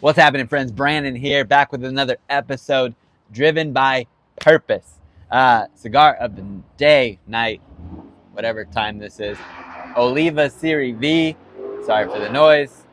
What's happening, friends? Brandon here, back with another episode driven by purpose. Cigar of the day, night, whatever time this is. Oliva Serie V. Sorry for the noise.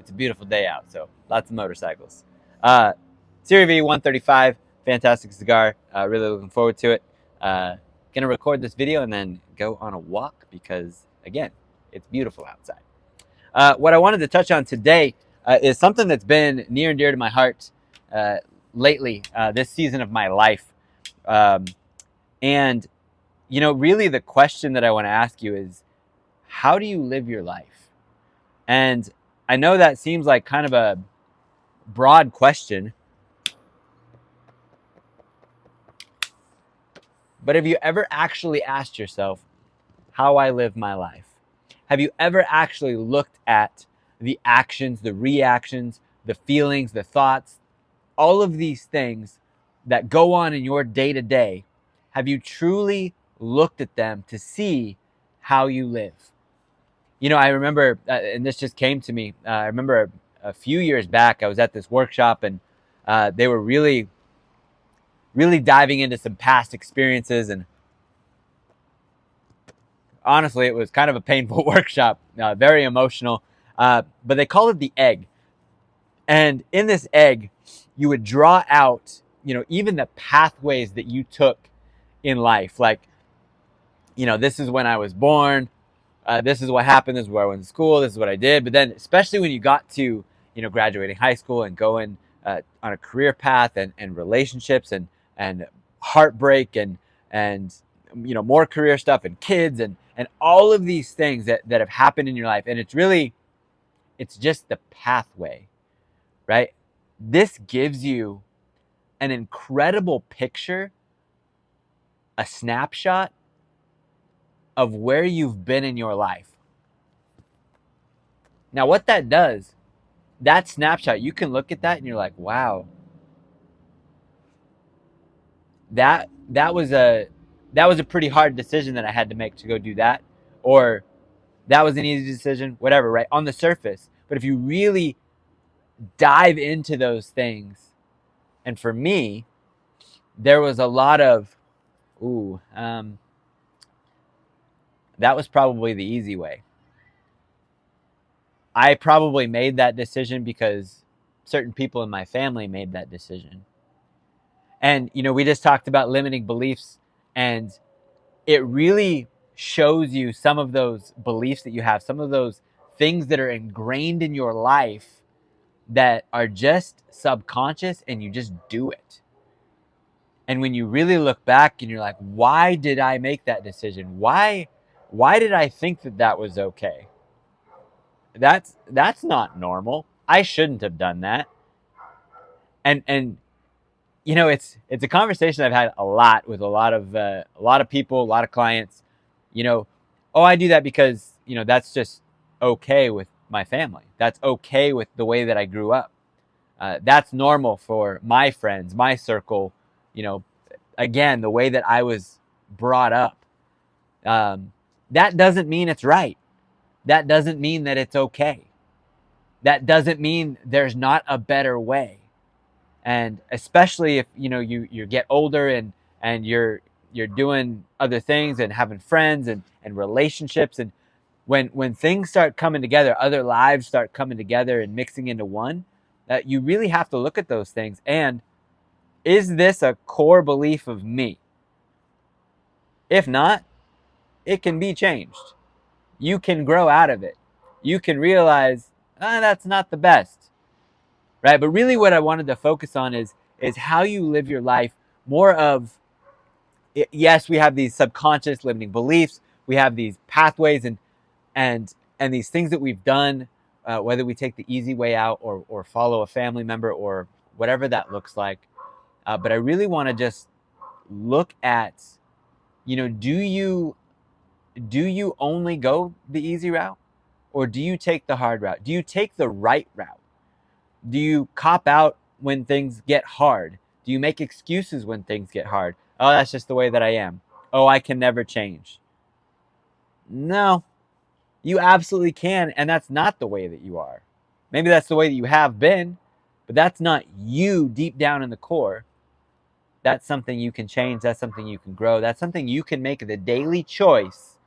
It's a beautiful day out, so lots of motorcycles. Uh, Serie V 135, fantastic cigar. Really looking forward to it. Gonna record this video and then go on a walk because, again, it's beautiful outside. What I wanted to touch on today is something that's been near and dear to my heart lately, this season of my life. Um, and, really the question that I want to ask you is, how do you live your life? And I know that seems like kind of a broad question, but have you ever actually asked yourself how I live my life? Have you ever actually looked at the actions, the reactions, the feelings, the thoughts, all of these things that go on in your day to day? Have you truly looked at them to see how you live? I remember, and this just came to me. I remember a few years back, I was at this workshop, and they were really, really diving into some past experiences. And honestly, it was kind of a painful workshop, very emotional. But they call it the egg. And in this egg, you would draw out, even the pathways that you took in life. Like, this is when I was born. This is what happened. This is where I went to school. This is what I did. But then, especially when you got to, graduating high school and going on a career path and relationships and heartbreak and more career stuff and kids and all of these things that have happened in your life. And it's just the pathway, right? This gives you an incredible picture, a snapshot of where you've been in your life. Now, what that does, that snapshot, you can look at that and you're like, wow, that was a pretty hard decision that I had to make to go do that, or that was an easy decision, whatever, right? On the surface. But if you really dive into those things, and for me, there was a lot of, that was probably the easy way. I probably made that decision because certain people in my family made that decision. And, we just talked about limiting beliefs, and it really shows you some of those beliefs that you have, some of those things that are ingrained in your life that are just subconscious, and you just do it. And when you really look back and you're like, why did I make that decision? Why did I think that was okay? That's not normal. I shouldn't have done that. And it's a conversation I've had a lot with a lot of people, a lot of clients. Oh, I do that because that's just okay with my family. That's okay with the way that I grew up. That's normal for my friends, my circle. Again, the way that I was brought up. That doesn't mean it's right. That doesn't mean that it's okay. That doesn't mean there's not a better way. And especially if you get older and you're doing other things and having friends and relationships, and when things start coming together, other lives start coming together and mixing into one, that you really have to look at those things. And is this a core belief of me? If not, it can be changed. You can grow out of it. You can realize that's not the best, right? But really what I wanted to focus on is how you live your life. More of, yes, we have these subconscious limiting beliefs, we have these pathways and these things that we've done, whether we take the easy way out or follow a family member or whatever that looks like. But I really want to just look at, do you only go the easy route, or do you take the hard route? Do you take the right route? Do you cop out when things get hard? Do you make excuses when things get hard? Oh, that's just the way that I am. Oh, I can never change. No, you absolutely can, and that's not the way that you are. Maybe that's the way that you have been, But that's not you deep down in the core. That's something you can change. That's something you can grow. That's something you can make the daily choice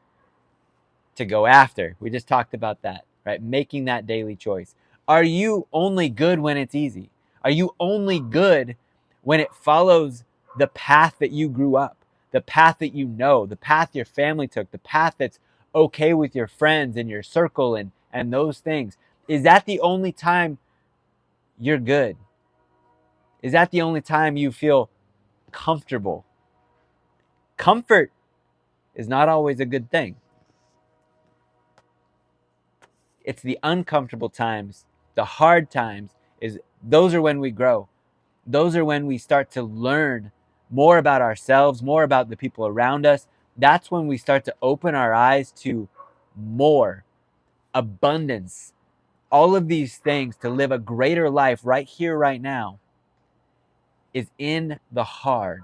to go after. We just talked about that, right? Making that daily choice. Are you only good when it's easy? Are you only good when it follows the path that you grew up, the path that you know, the path your family took, the path that's okay with your friends and your circle and those things? Is that the only time you're good? Is that the only time you feel comfortable? Comfort is not always a good thing. It's the uncomfortable times, the hard times, those are when we grow. Those are when we start to learn more about ourselves, more about the people around us. That's when we start to open our eyes to more abundance, all of these things to live a greater life right here, right now, is in the hard.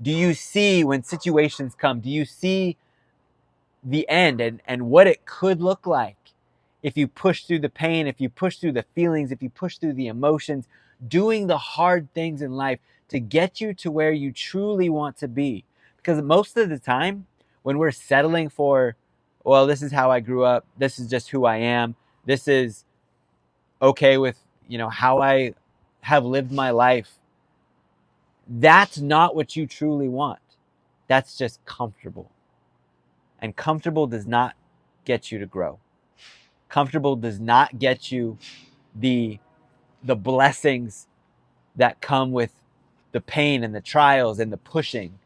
Do you see when situations come? Do you see the end and what it could look like if you push through the pain, if you push through the feelings, if you push through the emotions, doing the hard things in life to get you to where you truly want to be? Because most of the time, when we're settling for, well, this is how I grew up, this is just who I am, this is okay with, how I have lived my life, that's not what you truly want. That's just comfortable. And comfortable does not get you to grow. Comfortable does not get you the blessings that come with the pain and the trials and the pushing,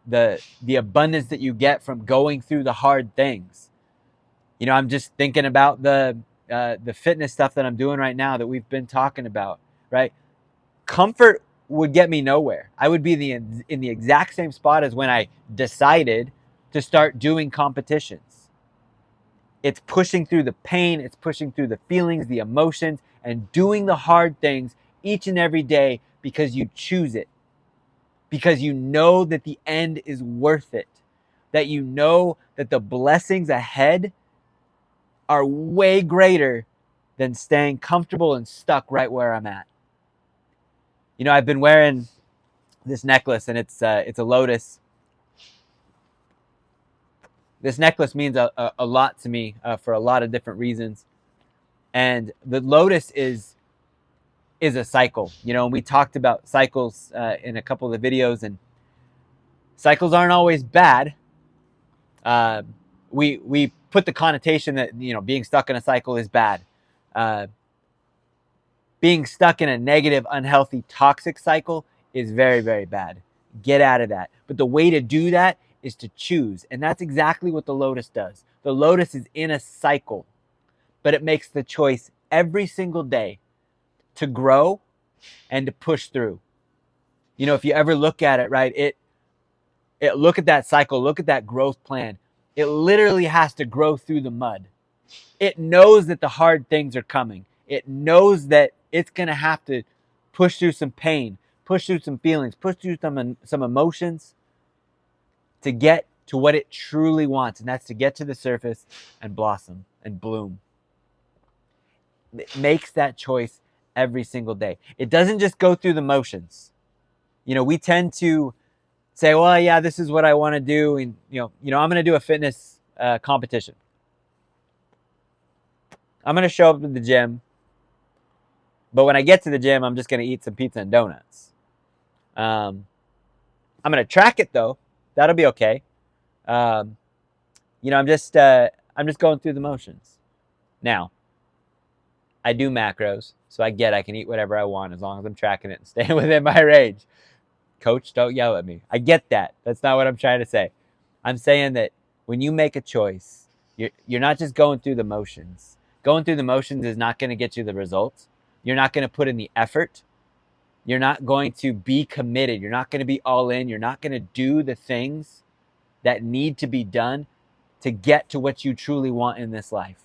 the abundance that you get from going through the hard things. I'm just thinking about the fitness stuff that I'm doing right now that we've been talking about, right? Comfort would get me nowhere. I would be in the exact same spot as when I decided to start doing competitions. It's pushing through the pain, it's pushing through the feelings, the emotions, and doing the hard things each and every day because you choose it. Because you know that the end is worth it. That you know that the blessings ahead are way greater than staying comfortable and stuck right where I'm at. I've been wearing this necklace, and it's a Lotus. This necklace means a lot to me for a lot of different reasons. And the Lotus is a cycle. And we talked about cycles in a couple of the videos, and cycles aren't always bad. We put the connotation that being stuck in a cycle is bad. Being stuck in a negative, unhealthy, toxic cycle is very, very bad. Get out of that. But the way to do that is to choose. And that's exactly what the Lotus does. The Lotus is in a cycle, but it makes the choice every single day to grow and to push through. If you ever look at it, right, look at that cycle, look at that growth plan. It literally has to grow through the mud. It knows that the hard things are coming. It knows that it's going to have to push through some pain, push through some feelings, push through some emotions to get to what it truly wants, and that's to get to the surface and blossom and bloom. It makes that choice every single day. It doesn't just go through the motions. We tend to say, well, yeah, this is what I want to do, and I'm going to do a fitness competition. I'm going to show up at the gym, but when I get to the gym, I'm just going to eat some pizza and donuts. I'm going to track it though. That'll be okay. I'm just going through the motions. Now, I do macros, so I can eat whatever I want as long as I'm tracking it and staying within my range. Coach, don't yell at me. I get that. That's not what I'm trying to say. I'm saying that when you make a choice, you're not just going through the motions. Going through the motions is not going to get you the results. You're not going to put in the effort. You're not going to be committed. You're not going to be all in. You're not going to do the things that need to be done to get to what you truly want in this life.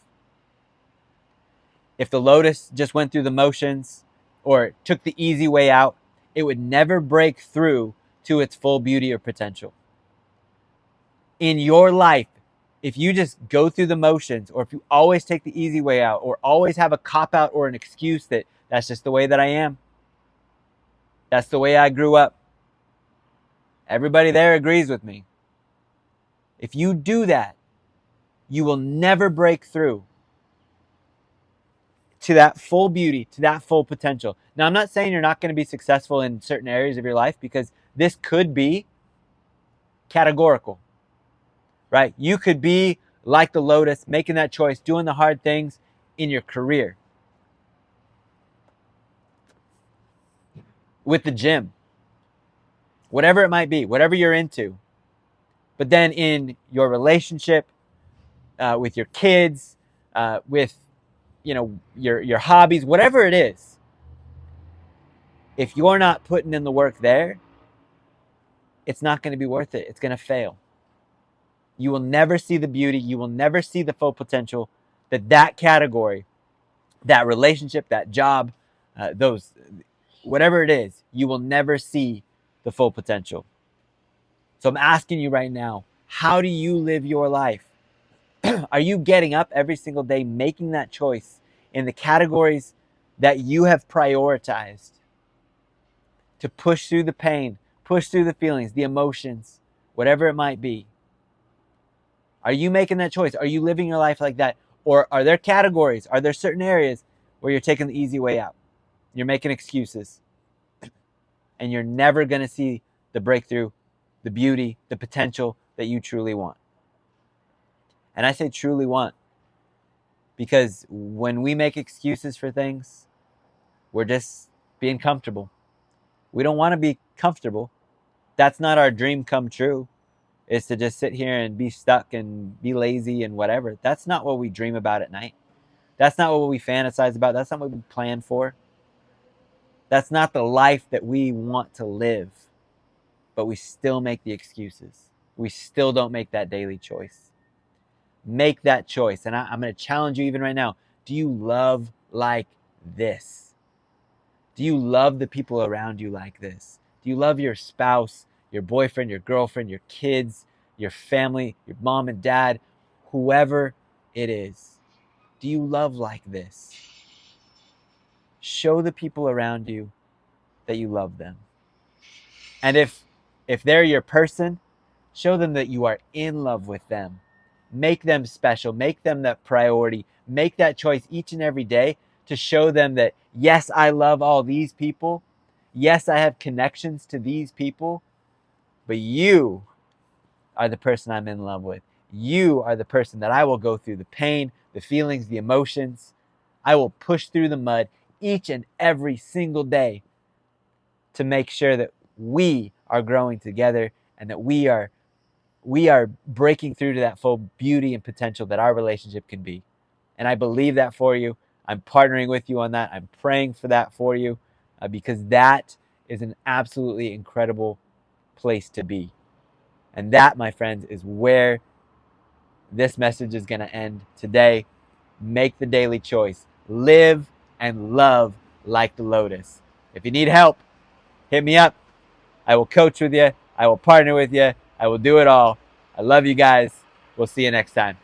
If the Lotus just went through the motions or took the easy way out, it would never break through to its full beauty or potential. In your life, if you just go through the motions, or if you always take the easy way out, or always have a cop out or an excuse that that's just the way that I am, that's the way I grew up, everybody there agrees with me. If you do that, you will never break through to that full beauty, to that full potential. Now, I'm not saying you're not going to be successful in certain areas of your life, because this could be categorical, right? You could be like the Lotus, making that choice, doing the hard things in your career, with the gym, whatever it might be, whatever you're into. But then in your relationship, with your kids, with your hobbies, whatever it is, if you're not putting in the work there, it's not going to be worth it. It's going to fail. You will never see the beauty. You will never see the full potential that category, that relationship, that job, those, whatever it is, you will never see the full potential. So I'm asking you right now, how do you live your life? Are you getting up every single day, making that choice in the categories that you have prioritized to push through the pain, push through the feelings, the emotions, whatever it might be? Are you making that choice? Are you living your life like that? Or are there categories? Are there certain areas where you're taking the easy way out? You're making excuses, and you're never going to see the breakthrough, the beauty, the potential that you truly want. And I say truly want, because when we make excuses for things, we're just being comfortable. We don't want to be comfortable. That's not our dream come true, is to just sit here and be stuck and be lazy and whatever. That's not what we dream about at night. That's not what we fantasize about. That's not what we plan for. That's not the life that we want to live. But we still make the excuses. We still don't make that daily choice. Make that choice. And I'm going to challenge you even right now. Do you love like this? Do you love the people around you like this? Do you love your spouse, your boyfriend, your girlfriend, your kids, your family, your mom and dad, whoever it is? Do you love like this? Show the people around you that you love them. And if they're your person, show them that you are in love with them. Make them special. Make them that priority. Make that choice each and every day to show them that, yes, I love all these people. Yes, I have connections to these people. But you are the person I'm in love with. You are the person that I will go through the pain, the feelings, the emotions. I will push through the mud each and every single day to make sure that we are growing together, and that we are breaking through to that full beauty and potential that our relationship can be. And I believe that for you. I'm partnering with you on that. I'm praying for that for you, because that is an absolutely incredible place to be. And that, my friends, is where this message is going to end today. Make the daily choice. Live and love like the Lotus. If you need help, hit me up. I will coach with you. I will partner with you. I will do it all. I love you guys. We'll see you next time.